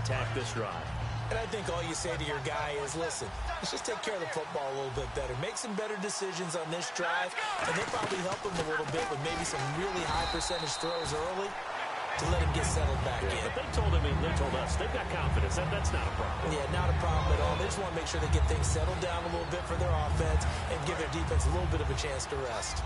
attack this drive. And I think all you say to your guy is, listen, let's just take care of the football a little bit better. Make some better decisions on this drive, and they'll probably help him a little bit with maybe some really high percentage throws early to let him get settled back in. But they told us they've got confidence. That's not a problem. Yeah, not a problem at all. They just want to make sure they get things settled down a little bit for their offense and give their defense a little bit of a chance to rest.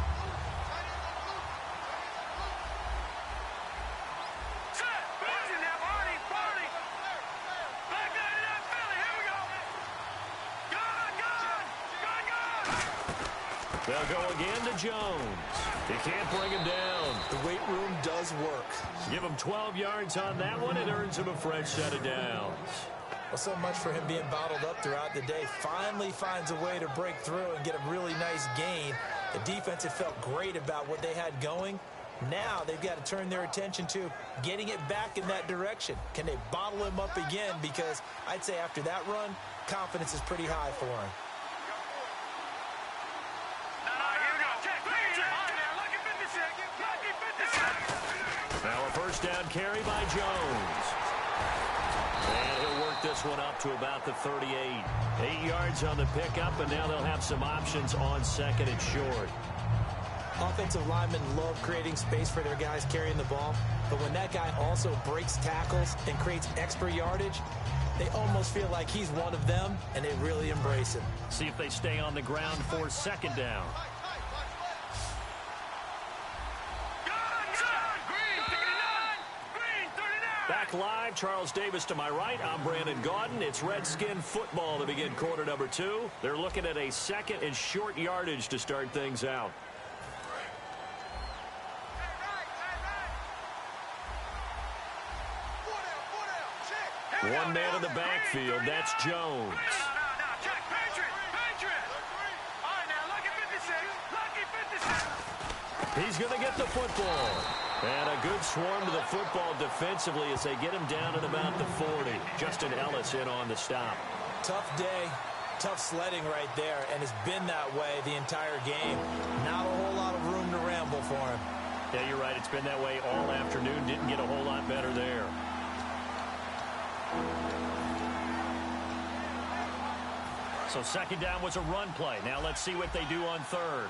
They'll go again to Jones. He can't bring him down. The weight room does work. Give him 12 yards on that one. It earns him a fresh set of downs. Well, so much for him being bottled up throughout the day. Finally finds a way to break through and get a really nice gain. The defense had felt great about what they had going. Now they've got to turn their attention to getting it back in that direction. Can they bottle him up again? Because I'd say after that run, confidence is pretty high for him. Now a first down carry by Jones. And he'll work this one up to about the 38. 8 yards on the pickup, and now they'll have some options on second and short. Offensive linemen love creating space for their guys carrying the ball, but when that guy also breaks tackles and creates extra yardage, they almost feel like he's one of them, and they really embrace him. See if they stay on the ground for second down. Back live, Charles Davis to my right. I'm Brandon Gaudin. It's Redskin football to begin quarter number 2. They're looking at a second and short yardage to start things out. One man in the backfield. That's Jones. He's going to get the football. And a good swarm to the football defensively as they get him down at about the 40. Justin Ellis in on the stop. Tough day, tough sledding right there, and it's been that way the entire game. Not a whole lot of room to ramble for him. Yeah, you're right. It's been that way all afternoon. Didn't get a whole lot better there. So second down was a run play. Now let's see what they do on third.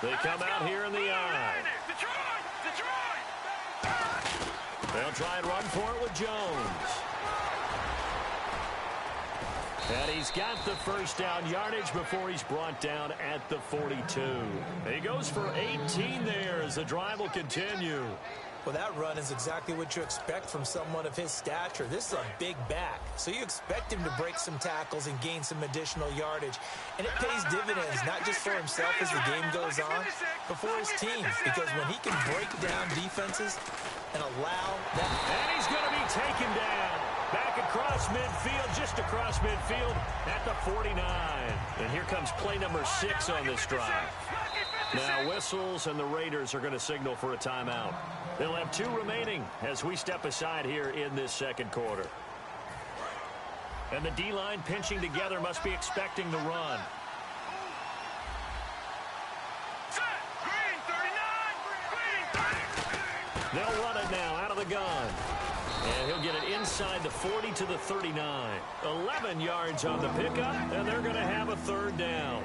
They come out here in the eye. They'll try and run for it with Jones. And he's got the first down yardage before he's brought down at the 42. He goes for 18 there as the drive will continue. Well, that run is exactly what you expect from someone of his stature. This is a big back, so you expect him to break some tackles and gain some additional yardage. And it pays dividends, not just for himself as the game goes on, but for his team. Because when he can break down defenses and allow that... And he's going to be taken down. Back across midfield, just across midfield at the 49. And here comes play number 6 on this drive. Now whistles, and the Raiders are going to signal for a timeout. They'll have 2 remaining as we step aside here in this second quarter. And the D-line pinching together must be expecting the run. They'll run it now out of the gun. And he'll get it inside the 40 to the 39. 11 yards on the pickup, and they're going to have a third down.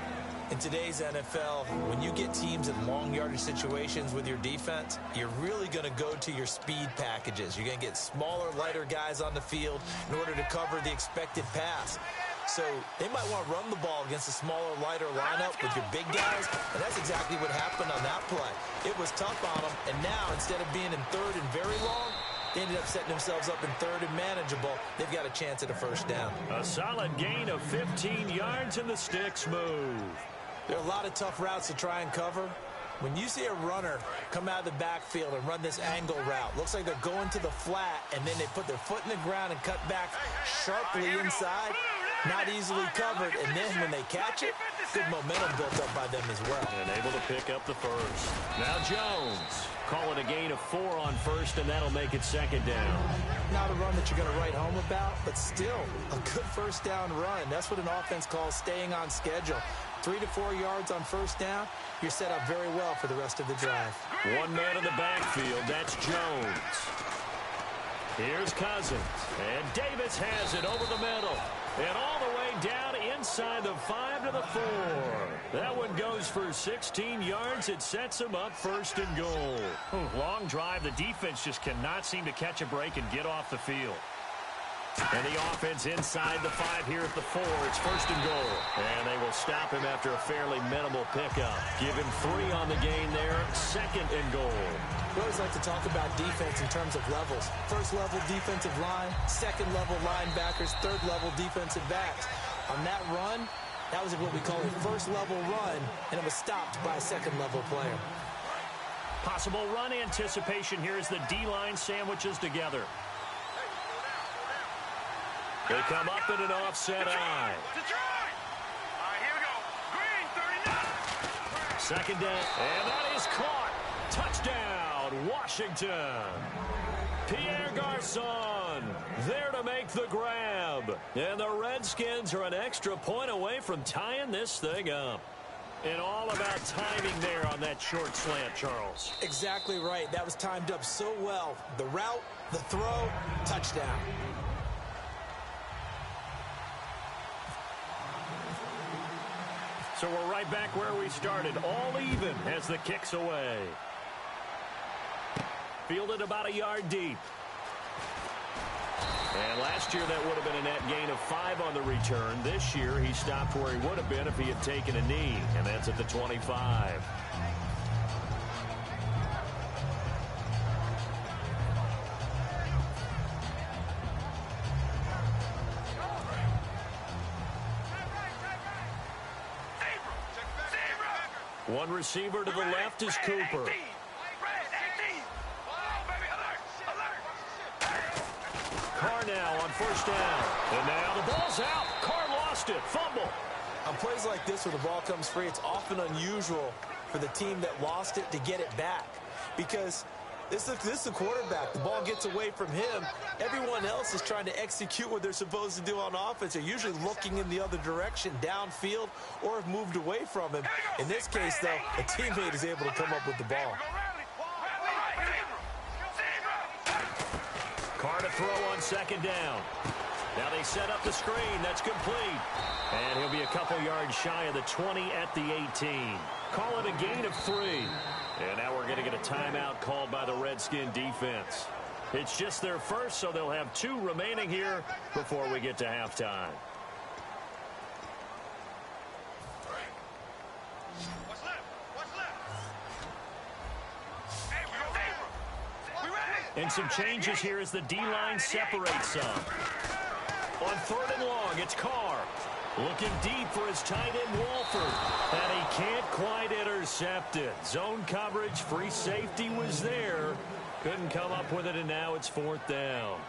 In today's NFL, when you get teams in long yardage situations with your defense, you're really going to go to your speed packages. You're going to get smaller, lighter guys on the field in order to cover the expected pass. So they might want to run the ball against a smaller, lighter lineup with your big guys, and that's exactly what happened on that play. It was tough on them, and now instead of being in third and very long, they ended up setting themselves up in third and manageable. They've got a chance at a first down. A solid gain of 15 yards, and the sticks move. There are a lot of tough routes to try and cover. When you see a runner come out of the backfield and run this angle route, looks like they're going to the flat, and then they put their foot in the ground and cut back sharply inside. not easily covered, and then when they catch it, good momentum built up by them as well. And able to pick up the first. Now Jones. Call it a gain of 4 on first, and that'll make it second down. Not a run that you're going to write home about, but still a good first down run. That's what an offense calls staying on schedule. 3 to 4 yards on first down, you're set up very well for the rest of the drive. One man in the backfield, that's Jones. Here's Cousins, and Davis has it over the middle. And all the way down inside the 5 to the 4. That one goes for 16 yards. It sets him up first and goal. Long drive. The defense just cannot seem to catch a break and get off the field. And the offense inside the 5 here at the 4. It's first and goal. And they will stop him after a fairly minimal pickup. Give him 3 on the gain there. Second and goal. We always like to talk about defense in terms of levels. First level defensive line, second level linebackers, third level defensive backs. On that run, that was what we call a first level run, and it was stopped by a second level player. Possible run anticipation here as the D-line sandwiches together. They come up in an offset eye. Here we go. Green, 39. Second down, and that is caught. Touchdown, Washington. Pierre Garçon there to make the grab. And the Redskins are an extra point away from tying this thing up. And all about timing there on that short slant, Charles. Exactly right. That was timed up so well. The route, the throw, touchdown. So we're right back where we started. All even as the kick's away. Fielded about a yard deep. And last year that would have been a net gain of 5 on the return. This year he stopped where he would have been if he had taken a knee. And that's at the 25. One receiver to the left is Cooper. Carr now on first down. And now the ball's out. Carr lost it. Fumble. On plays like this where the ball comes free, it's often unusual for the team that lost it to get it back. Because this is the quarterback. The ball gets away from him. Everyone else is trying to execute what they're supposed to do on offense. They're usually looking in the other direction, downfield, or have moved away from him. In this case, though, a teammate is able to come up with the ball. Carr to throw on second down. Now they set up the screen. That's complete. And he'll be a couple yards shy of the 20 at the 18. Call it a gain of 3. And now we're going to get a timeout called by the Redskin defense. It's just their first, so they'll have 2 remaining here before we get to halftime. What's left? And some changes here as the D-line separates some. On third and long, it's Carr. Looking deep for his tight end, Wolford. And he can't quite intercept it. Zone coverage, free safety was there. Couldn't come up with it, and now it's fourth down.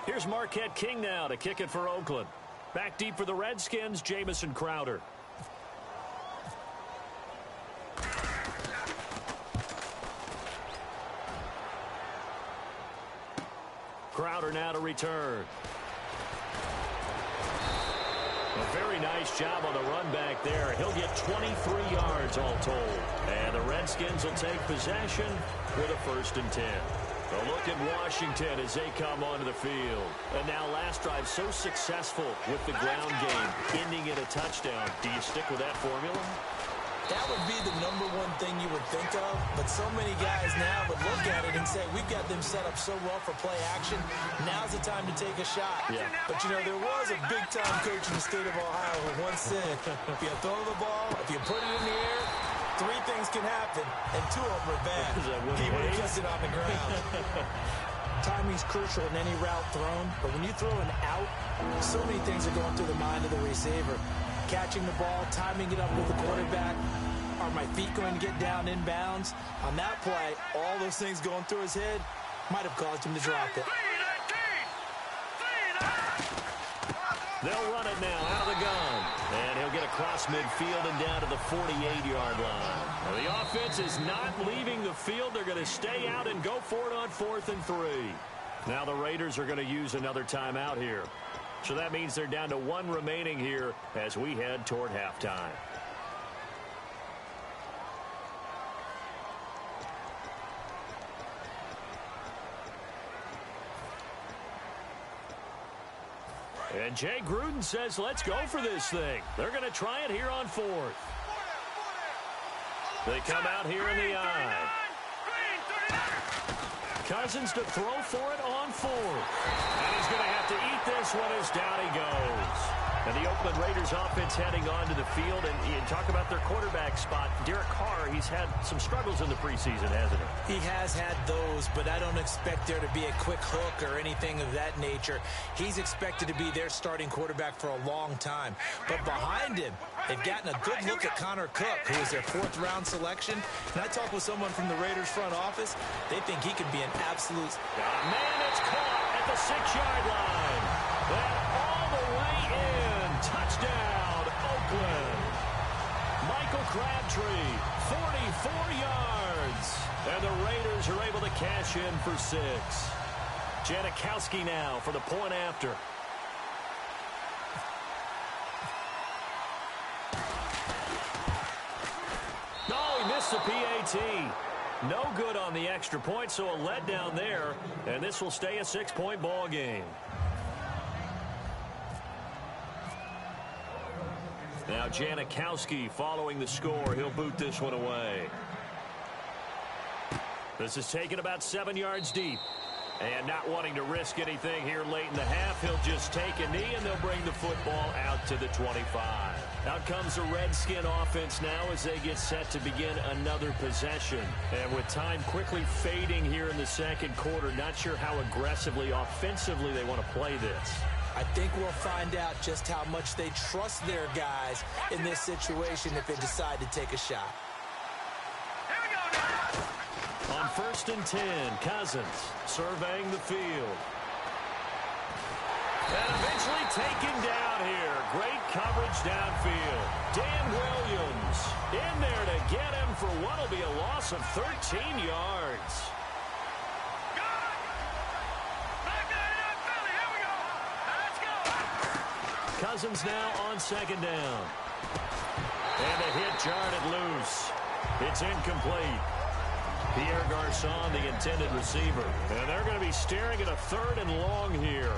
Here's Marquette King now to kick it for Oakland. Back deep for the Redskins, Jamison Crowder. Crowder now to return. A very nice job on the run back there. He'll get 23 yards all told. And the Redskins will take possession with a 1st and 10. A look at Washington as they come onto the field. And now last drive so successful with the ground game, ending in a touchdown. Do you stick with that formula? That would be the #1 thing you would think of, but so many guys now would look at it and say, we've got them set up so well for play action, now's the time to take a shot. Yeah. But, you know, there was a big-time coach in the state of Ohio who once said, if you throw the ball, if you put it in the air, 3 things can happen, and 2 of them are bad. He would have kept it on the ground. Timing's crucial in any route thrown, but when you throw an out, so many things are going through the mind of the receiver. Catching the ball, timing it up with the quarterback. Are my feet going to get down inbounds? On that play, all those things going through his head, might have caused him to drop it. They'll run it now out of the gun. And he'll get across midfield and down to the 48-yard line. Now, the offense is not leaving the field. They're going to stay out and go for it on 4th and 3. Now the Raiders are going to use another timeout here. So that means they're down to 1 remaining here as we head toward halftime. And Jay Gruden says, let's go for this thing. They're going to try it here on 4th. They come out here in the eye. Cousins to throw for it on 4th. And he's going to have to eat this one as down he goes. And the Oakland Raiders offense heading onto the field. And you talk about their quarterback spot. Derek Carr, he's had some struggles in the preseason, hasn't he? He has had those, but I don't expect there to be a quick hook or anything of that nature. He's expected to be their starting quarterback for a long time. But behind him, they've gotten a good look at Connor Cook, who was their 4th-round selection. And I talked with someone from the Raiders front office. They think he could be an absolute... Man, it's caught at the 6-yard line. And all the way in. Touchdown, Oakland. Michael Crabtree, 44 yards. And the Raiders are able to cash in for 6. Janikowski now for the point after. Oh, he missed the PAT. No good on the extra point, so a letdown there. And this will stay a 6-point ball game. Now Janikowski following the score. He'll boot this one away. This is taken about 7 yards deep. And not wanting to risk anything here late in the half, he'll just take a knee and they'll bring the football out to the 25. Out comes the Redskin offense now as they get set to begin another possession. And with time quickly fading here in the second quarter, not sure how aggressively, offensively they want to play this. I think we'll find out just how much they trust their guys in this situation if they decide to take a shot. On 1st and 10, Cousins surveying the field. And eventually taken down here. Great coverage downfield. Dan Williams in there to get him for what will be a loss of 13 yards. Cousins now on 2nd down. And a hit jarred it loose. It's incomplete. Pierre Garçon, the intended receiver. And they're going to be staring at a 3rd and long here.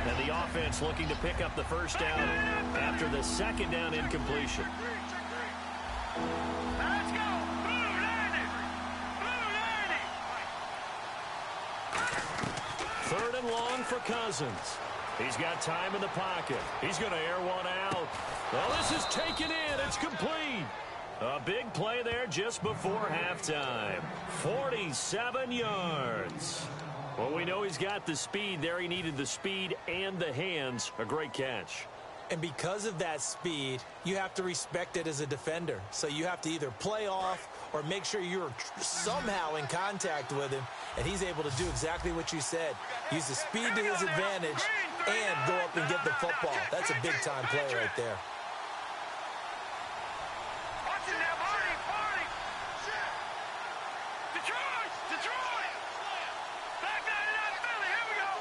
And the offense looking to pick up the first down after the 2nd down incompletion. Let's go! Blue 90! 3rd and long for Cousins. He's got time in the pocket. He's going to air one out. Well, this is taken in. It's complete. A big play there just before halftime. 47 yards. Well, we know he's got the speed there. He needed the speed and the hands. A great catch. And because of that speed, you have to respect it as a defender. So you have to either play off or make sure you're somehow in contact with him. And he's able to do exactly what you said. Use the speed to his advantage and go up and get the football. That's a big-time play right there. Watch it now, party! Detroit! Back 99 Philly, here we go!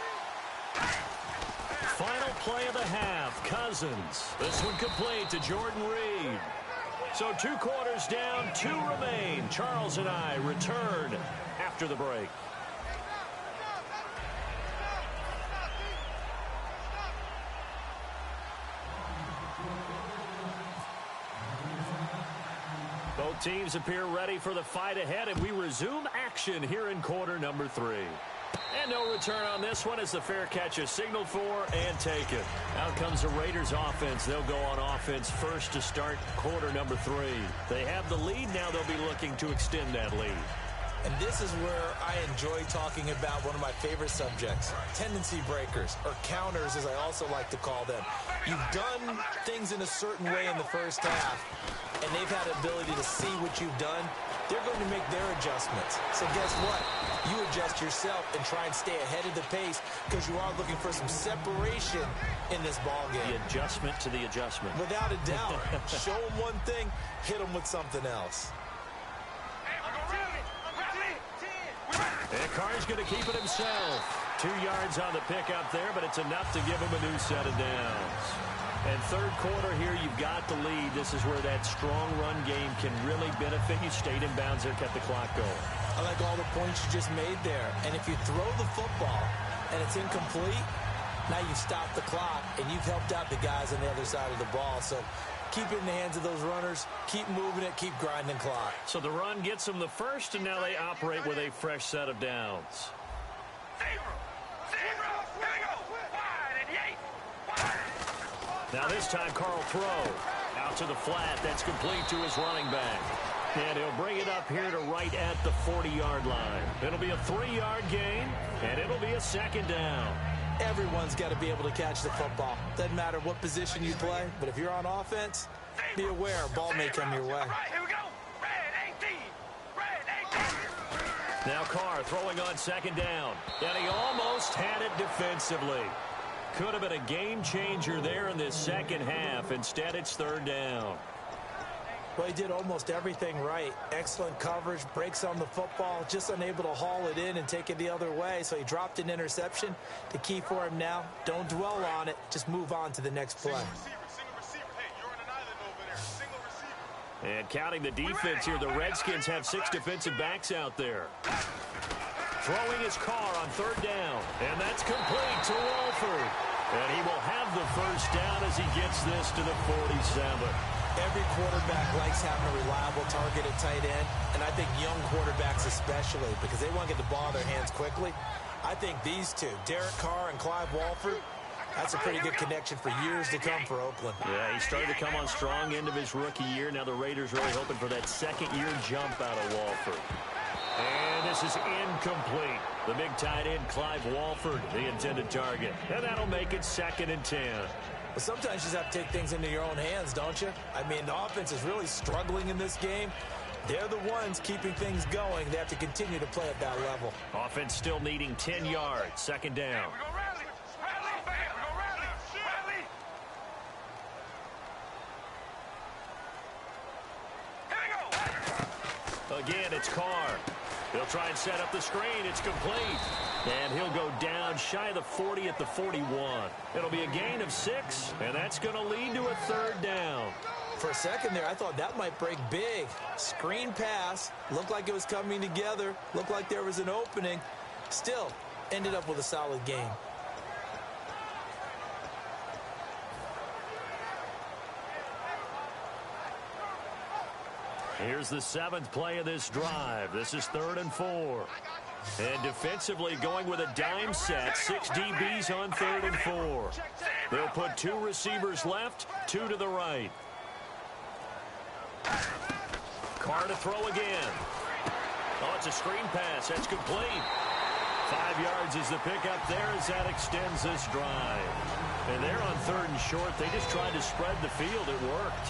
Final play of the half, Cousins. This one complete to Jordan Reed. So 2 quarters down, 2 remain. Charles and I return after the break. Both teams appear ready for the fight ahead, and we resume action here in quarter number 3. And no return on this one as the fair catch is signaled for and taken. Out comes the Raiders offense. They'll go on offense first to start quarter number 3. They have the lead. Now they'll be looking to extend that lead. And this is where I enjoy talking about one of my favorite subjects, tendency breakers, or counters as I also like to call them. You've done things in a certain way in the first half, and they've had the ability to see what you've done they're going to make their adjustments. So guess what? You adjust yourself and try and stay ahead of the pace because you are looking for some separation in this ball game. The adjustment to the adjustment. Without a doubt. Show them one thing, hit them with something else. And Carr's going to keep it himself. 2 yards on the pickup there, but it's enough to give him a new set of downs. And third quarter here, you've got the lead. This is where that strong run game can really benefit you. Stayed in bounds there, kept the clock going. I like all the points you just made there. And if you throw the football and it's incomplete, now you've stopped the clock and you've helped out the guys on the other side of the ball. So keep it in the hands of those runners. Keep moving it. Keep grinding clock. So the run gets them the first, and now they operate with a fresh set of downs. Now this time, Carl throw. Out to the flat. That's complete to his running back. And he'll bring it up here to right at the 40-yard line. It'll be a 3-yard gain, and it'll be a second down. Everyone's got to be able to catch the football. Doesn't matter what position you play, but if you're on offense, be aware a ball may come your way. Now Carr throwing on second down. And he almost had it defensively. Could have been a game changer there in this second half. Instead, it's third down. Well, he did almost everything right. Excellent coverage, breaks on the football, just unable to haul it in and take it the other way. So he dropped an interception. The key for him now, don't dwell on it. Just move on to the next play. And counting the defense here, the Redskins have 6 defensive backs out there. Throwing his Carr on third down. And that's complete to Walford. And he will have the first down as he gets this to the 47. Every quarterback likes having a reliable target at tight end, and I think young quarterbacks especially, because they want to get the ball in their hands quickly. I think these two, Derek Carr and Clive Walford, that's a pretty good connection for years to come for Oakland. Yeah, he started to come on strong end of his rookie year. Now the Raiders really hoping for that second-year jump out of Walford. And this is incomplete. The big tight end, Clive Walford, the intended target. And that'll make it 2nd and 10. But sometimes you just have to take things into your own hands, don't you? I mean, the offense is really struggling in this game. They're the ones keeping things going. They have to continue to play at that level. Offense still needing 10 yards. Second down. Again, it's Carr. He'll try and set up the screen. It's complete. And he'll go down shy of the 40 at the 41. It'll be a gain of 6, and that's going to lead to a third down. For a second there, I thought that might break big. Screen pass. Looked like it was coming together. Looked like there was an opening. Still, ended up with a solid game. Here's the 7th play of this drive. This is 3rd and 4. And defensively going with a dime set. 6 DBs on 3rd and 4. They'll put 2 receivers left, 2 to the right. Carr to throw again. Oh, it's a screen pass. That's complete. 5 yards is the pickup there as that extends this drive. And they're on 3rd and short. They just tried to spread the field. It worked.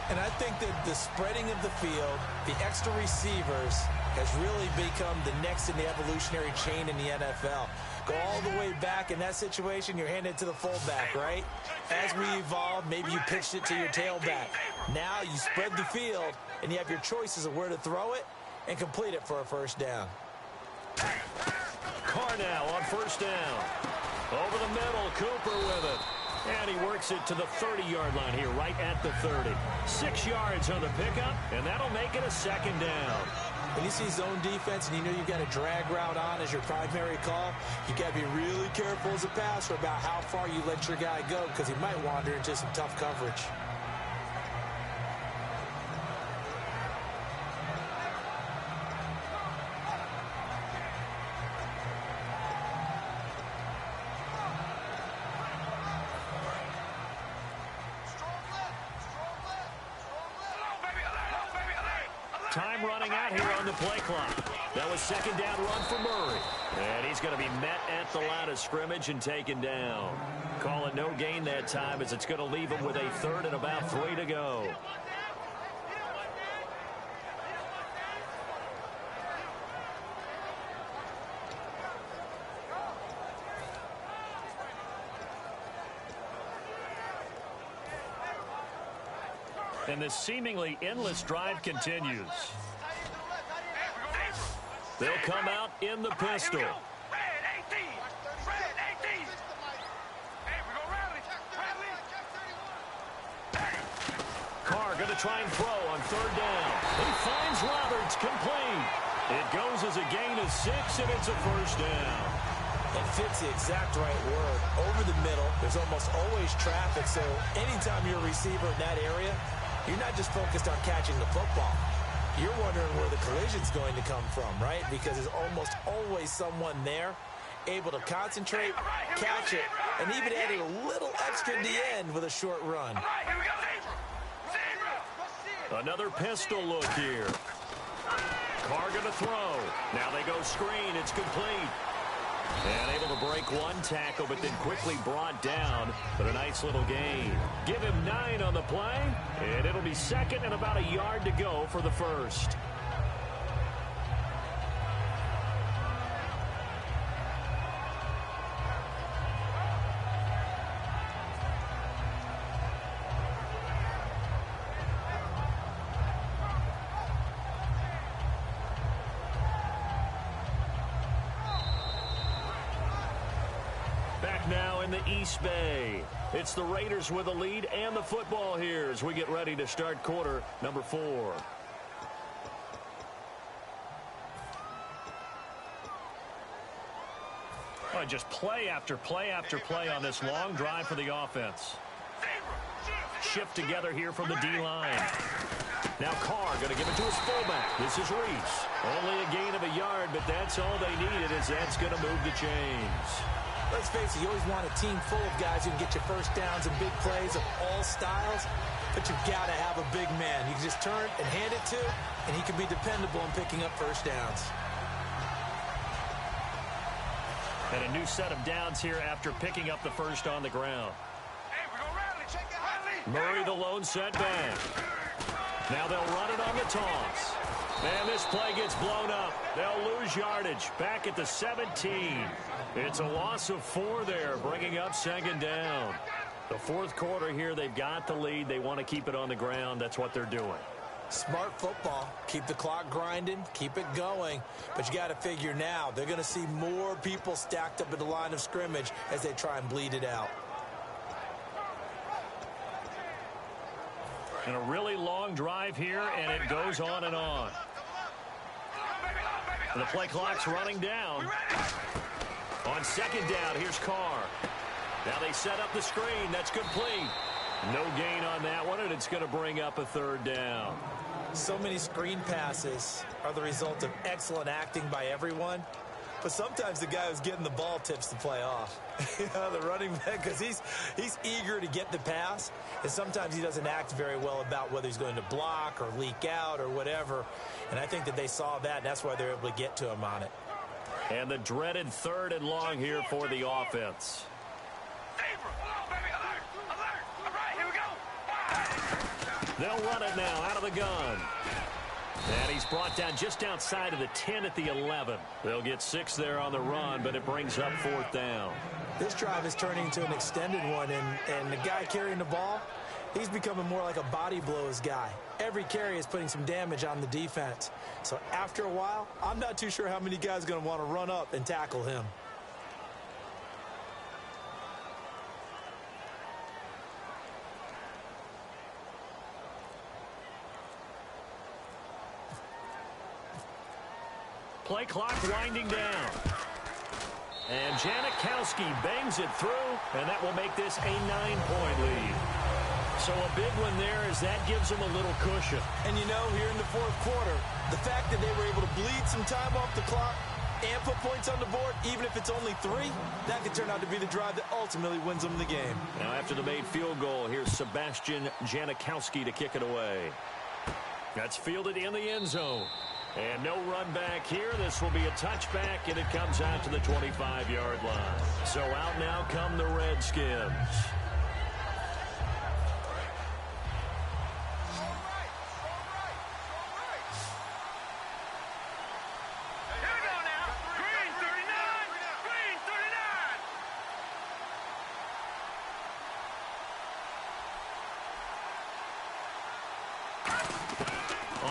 And I think that the spreading of the field, the extra receivers, has really become the next in the evolutionary chain in the NFL. Go all the way back in that situation, you're handed to the fullback, right? As we evolve, maybe you pitched it to your tailback. Now you spread the field, and you have your choices of where to throw it and complete it for a first down. Carr now on first down. Over the middle, Cooper with it. And he works it to the 30-yard line here, right at the 30. 6 yards on the pickup, and that'll make it a second down. When you see zone defense and you know you've got a drag route on as your primary call, you've got to be really careful as a passer about how far you let your guy go because he might wander into some tough coverage. Time running out here on the play clock. That was second down run for Murray. And he's going to be met at the line of scrimmage and taken down. Call it no gain that time as it's going to leave him with a 3rd and about 3 to go. And this seemingly endless drive continues. They'll come out in the pistol. Carr going to try and throw on third down. He finds Roberts, complete. It goes as a gain of 6, and it's a first down. It fits the exact right word. Over the middle, there's almost always traffic, so anytime you're a receiver in that area, you're not just focused on catching the football. You're wondering where the collision's going to come from, right? Because there's almost always someone there able to concentrate, catch it, and even add a little extra at the end with a short run. Another pistol look here. Carr going to throw. Now they go screen. It's complete. And able to break one tackle, but then quickly brought down. But a nice little gain. Give him 9 on the play, and it'll be second and about a yard to go for the first. Now in the East Bay. It's the Raiders with a lead and the football here as we get ready to start quarter number 4. Oh, just play after play after play on this long drive for the offense. Shift together here from the D-line. Now Carr going to give it to his fullback. This is Reese. Only a gain of a yard, but that's all they needed as that's going to move the chains. Let's face it, you always want a team full of guys who can get you first downs and big plays of all styles, but you've got to have a big man. You can just turn and hand it to, and he can be dependable in picking up first downs. And a new set of downs here after picking up the first on the ground. Murray the lone setback. Now they'll run it on the toss. And this play gets blown up. They'll lose yardage back at the 17. It's a loss of 4 there, bringing up second down. The fourth quarter here, they've got the lead. They want to keep it on the ground. That's what they're doing. Smart football. Keep the clock grinding. Keep it going. But you got to figure now, they're going to see more people stacked up at the line of scrimmage as they try and bleed it out. And a really long drive here, and it goes on and on. And the play clock's running down. On second down, here's Carr. Now they set up the screen. That's complete. No gain on that one, and it's going to bring up a third down. So many screen passes are the result of excellent acting by everyone. But sometimes the guy who's getting the ball tips the play off. You know, the running back, because he's eager to get the pass, and sometimes he doesn't act very well about whether he's going to block or leak out or whatever. And I think that they saw that, and that's why they're able to get to him on it. And the dreaded third and long here for the offense. They'll run it now out of the gun. And he's brought down just outside of the 10 at the 11. They'll get 6 there on the run, but it brings up fourth down. This drive is turning into an extended one, and the guy carrying the ball, he's becoming more like a body blows guy. Every carry is putting some damage on the defense. So after a while, I'm not too sure how many guys are going to want to run up and tackle him. Play clock winding down. And Janikowski bangs it through, and that will make this a 9-point lead. So a big one there as that gives them a little cushion. And you know, here in the fourth quarter, the fact that they were able to bleed some time off the clock and put points on the board, even if it's only 3, that could turn out to be the drive that ultimately wins them the game. Now after the made field goal, here's Sebastian Janikowski to kick it away. That's fielded in the end zone. And no run back here. This will be a touchback, and it comes out to the 25-yard line. So out now come the Redskins.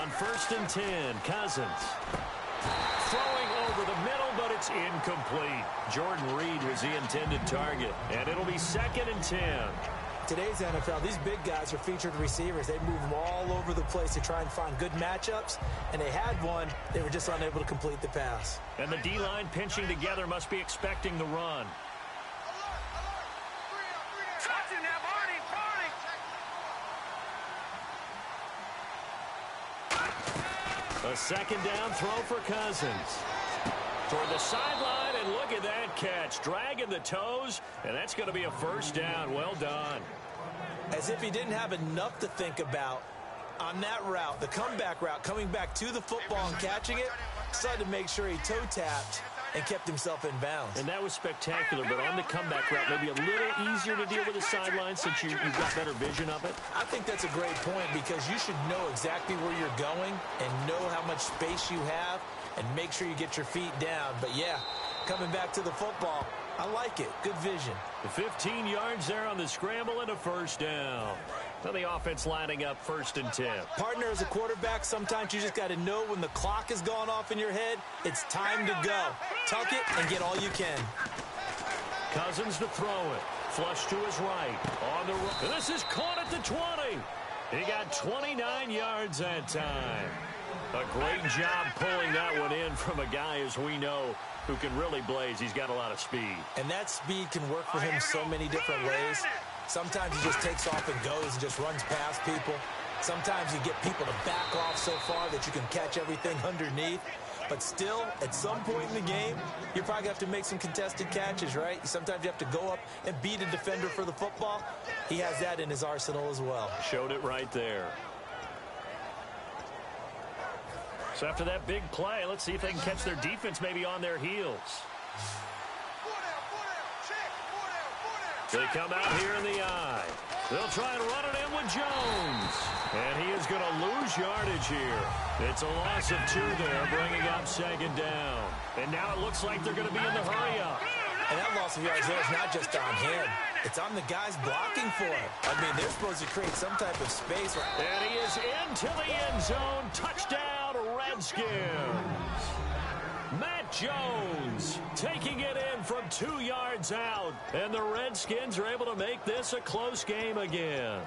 On 1st and 10, Cousins. Throwing over the middle, but it's incomplete. Jordan Reed was the intended target, and it'll be 2nd and 10. Today's NFL, these big guys are featured receivers. They move them all over the place to try and find good matchups, and they had one. They were just unable to complete the pass. And the D-line pinching together must be expecting the run. A 2nd down throw for Cousins. Toward the sideline, and look at that catch. Dragging the toes, and that's going to be a 1st down. Well done. As if he didn't have enough to think about on that route, the comeback route, coming back to the football and catching it, decided to make sure he toe-tapped and kept himself in bounds. And that was spectacular, but on the comeback route, maybe a little easier to deal with the sideline since you've got better vision of it. I think that's a great point because you should know exactly where you're going and know how much space you have and make sure you get your feet down. But, yeah, coming back to the football, I like it. Good vision. The 15 yards there on the scramble and a 1st down. So the offense lining up 1st and 10. Partner, as a quarterback, sometimes you just got to know when the clock has gone off in your head, it's time to go. Tuck it and get all you can. Cousins to throw it. Flush to his right. On the run. This is caught at the 20. He got 29 yards that time. A great job pulling that one in from a guy, as we know, who can really blaze. He's got a lot of speed. And that speed can work for him so many different ways. Sometimes he just takes off and goes and just runs past people. Sometimes you get people to back off so far that you can catch everything underneath. But still, at some point in the game, you're probably going to have to make some contested catches, right? Sometimes you have to go up and beat a defender for the football. He has that in his arsenal as well. Showed it right there. So after that big play, let's see if they can catch their defense maybe on their heels. They come out here in the eye. They'll try and run it in with Jones. And he is going to lose yardage here. It's a loss of 2 there, bringing up 2nd down. And now it looks like they're going to be in the hurry-up. And that loss of yards there is not just on him. It's on the guys blocking for him. I mean, they're supposed to create some type of space. And he is into the end zone. Touchdown, Redskins. Matt Jones taking it in from 2 yards out. And the Redskins are able to make this a close game again.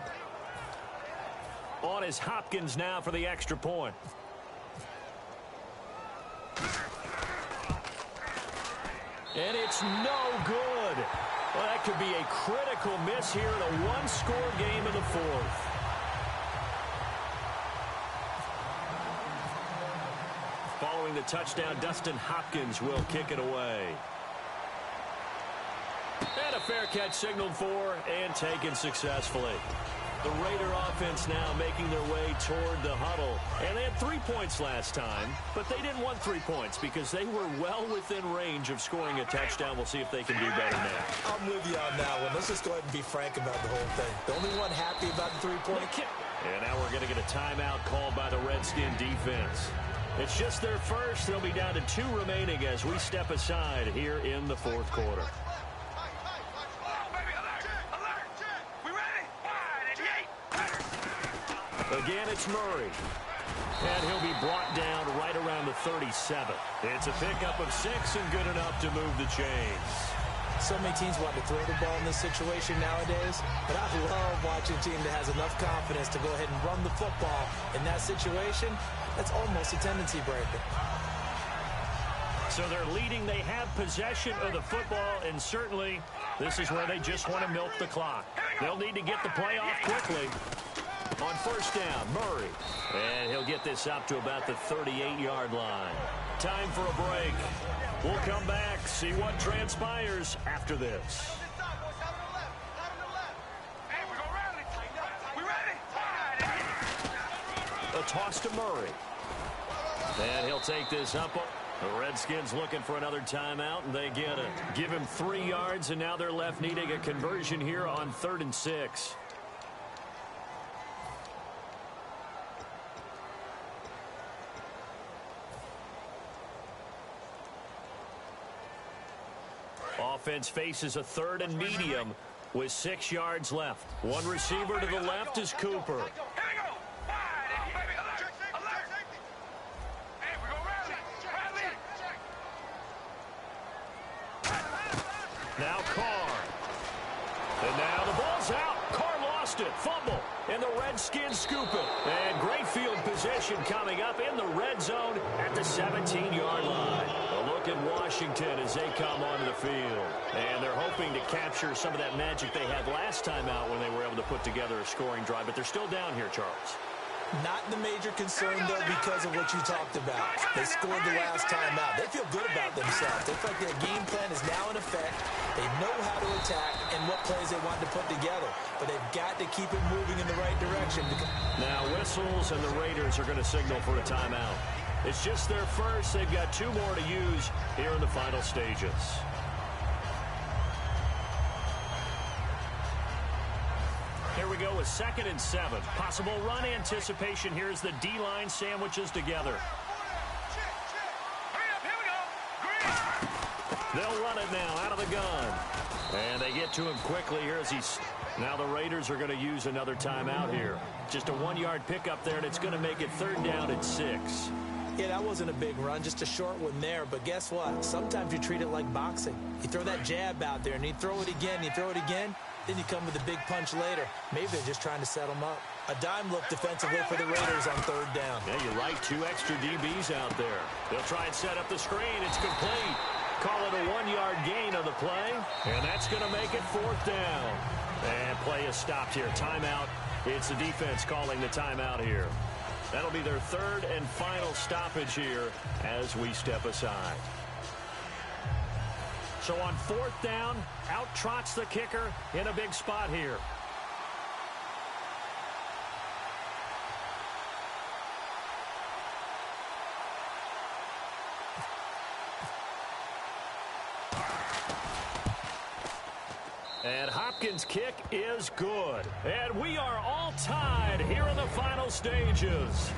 On is Hopkins now for the extra point. And it's no good. Well, that could be a critical miss here in a one-score game in the 4th. Following the touchdown, Dustin Hopkins will kick it away. And a fair catch signaled for and taken successfully. The Raider offense now making their way toward the huddle. And they had 3 points last time, but they didn't want 3 points because they were well within range of scoring a touchdown. We'll see if they can do better now. I'm with you on that one. Let's just go ahead and be frank about the whole thing. The only one happy about the 3-point kick. And now we're going to get a timeout called by the Redskin defense. It's just their first. They'll be down to 2 remaining as we step aside here in the 4th quarter. Again, it's Murray. And he'll be brought down right around the 37. It's a pickup of 6 and good enough to move the chains. So many teams want to throw the ball in this situation nowadays, but I love watching a team that has enough confidence to go ahead and run the football. In that situation, that's almost a tendency breaker. So they're leading. They have possession of the football, and certainly this is where they just want to milk the clock. They'll need to get the play off quickly. On 1st down, Murray. And he'll get this up to about the 38-yard line. Time for a break. We'll come back, see what transpires after this. A toss to Murray. And he'll take this up. The Redskins looking for another timeout, and they get it. Give him 3 yards, and now they're left needing a conversion here on 3rd and 6. Offense faces a 3rd and medium with 6 yards left. One receiver to the left is Cooper. And now the ball's out. Carr lost it. Fumble. And the Redskins scoop it. And great field position coming up in the red zone at the 17-yard line. A look at Washington as they come onto the field. And they're hoping to capture some of that magic they had last time out when they were able to put together a scoring drive. But they're still down here, Charles. Not the major concern, though, because of what you talked about. They scored the last time out. They feel good about themselves. They feel like their game plan is now in effect. They know how to attack and what plays they want to put together. But they've got to keep it moving in the right direction. Now whistles and the Raiders are going to signal for a timeout. It's just their first. They've got 2 more to use here in the final stages. Here we go with 2nd and 7. Possible run anticipation. Here's the D-line sandwiches together. They'll run it now out of the gun. And they get to him quickly here as he's... Now the Raiders are going to use another timeout here. Just a 1-yard pickup there, and it's going to make it 3rd down and 6. Yeah, that wasn't a big run, just a short one there. But guess what? Sometimes you treat it like boxing. You throw that jab out there, and you throw it again, you throw it again. Then you come with a big punch later. Maybe they're just trying to set them up. A dime look defensively for the Raiders on 3rd down. Yeah, you're right. 2 extra DBs out there. They'll try and set up the screen. It's complete. Call it a 1-yard gain on the play. And that's going to make it 4th down. And play is stopped here. Timeout. It's the defense calling the timeout here. That'll be their 3rd and final stoppage here as we step aside. So on 4th down, out trots the kicker in a big spot here. And Hopkins' kick is good. And we are all tied here in the final stages.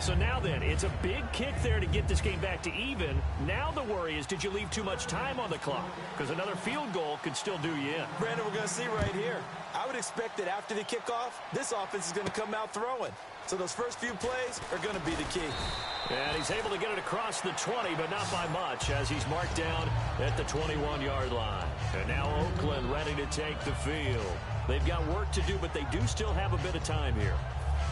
So now then, it's a big kick there to get this game back to even. Now the worry is, did you leave too much time on the clock? Because another field goal could still do you in. Brandon, we're going to see right here. I would expect that after the kickoff, this offense is going to come out throwing. So those first few plays are going to be the key. And he's able to get it across the 20, but not by much, as he's marked down at the 21-yard line. And now Oakland ready to take the field. They've got work to do, but they do still have a bit of time here.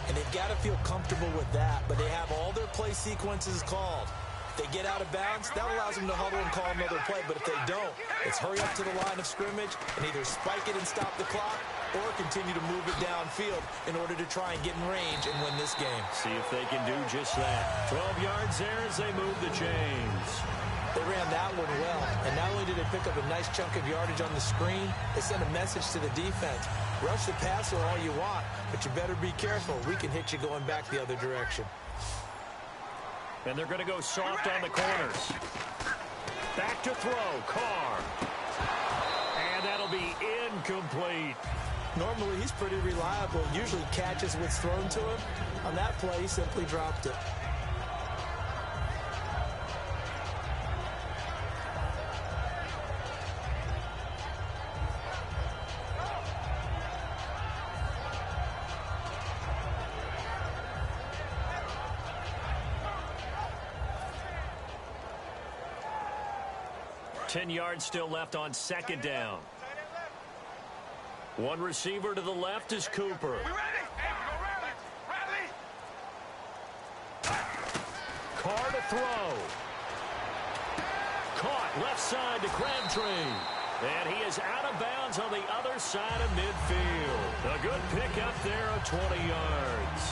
And they've got to feel comfortable with that, but they have all their play sequences called. If they get out of bounds, that allows them to huddle and call another play. But if they don't, it's hurry up to the line of scrimmage and either spike it and stop the clock or continue to move it downfield in order to try and get in range and win this game. See if they can do just that. 12 yards there as they move the chains. They ran that one well, and not only did they pick up a nice chunk of yardage on the screen, they sent a message to the defense. Rush the passer all you want, but you better be careful. We can hit you going back the other direction. And they're going to go soft on the corners. Back to throw, Carr. And that'll be incomplete. Normally, he's pretty reliable. Usually catches what's thrown to him. On that play, he simply dropped it. Ten yards still left on 2nd down. One receiver to the left is Cooper. Carr to throw. Caught left side to Crabtree. And he is out of bounds on the other side of midfield. A good pick up there of 20 yards.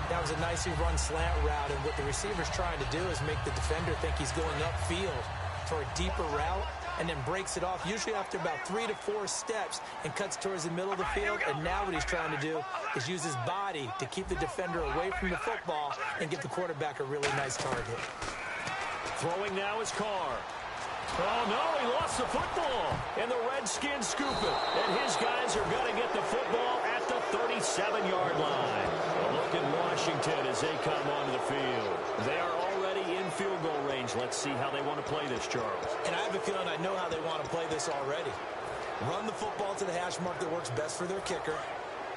That was a nicely run slant route, and what the receiver's trying to do is make the defender think he's going upfield for a deeper route, and then breaks it off, usually after about 3 to 4 steps, and cuts towards the middle of the field. And now what he's trying to do is use his body to keep the defender away from the football and give the quarterback a really nice target. Throwing now is Carr. Oh, no, he lost the football. And the Redskins scoop it. And his guys are going to get the football at the 37-yard line. A look at Washington as they come onto the field. They are already in field goal range. Let's see how they want to play this, Charles. And I have a feeling I know how they want to play this already. Run the football to the hash mark that works best for their kicker.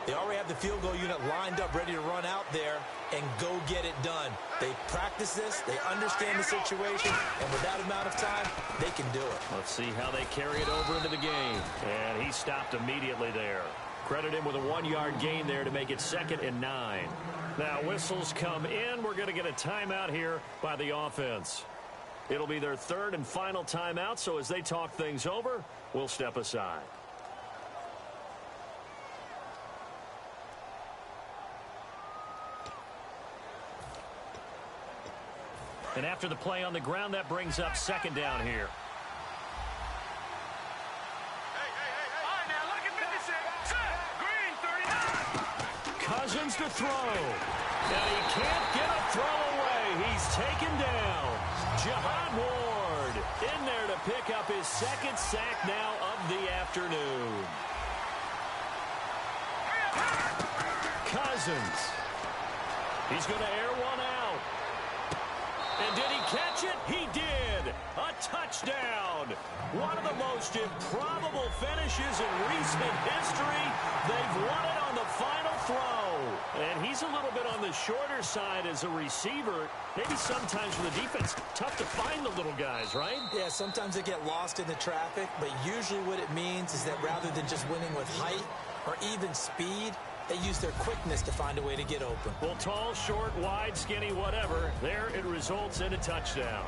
They already have the field goal unit lined up, ready to run out there and go get it done. They practice this, they understand the situation, and with that amount of time, they can do it. Let's see how they carry it over into the game. And he stopped immediately there. Credit him with a 1-yard gain there to make it 2nd and 9. Now whistles come in. We're going to get a timeout here by the offense. It'll be their 3rd and final timeout, so as they talk things over, we'll step aside. And after the play on the ground, that brings up 2nd down here. Cousins to throw. And he can't get a throw away. He's taken down. Jihad Ward in there to pick up his 2nd sack now of the afternoon. Cousins. He's going to air one out. And did he catch it? He did. A touchdown. One of the most improbable finishes in recent history. They've won it on the final throw. And he's a little bit on the shorter side as a receiver. Maybe sometimes for the defense, tough to find the little guys, right? Yeah, sometimes they get lost in the traffic, but usually what it means is that rather than just winning with height or even speed, they use their quickness to find a way to get open. Well, tall, short, wide, skinny, whatever. There it results in a touchdown.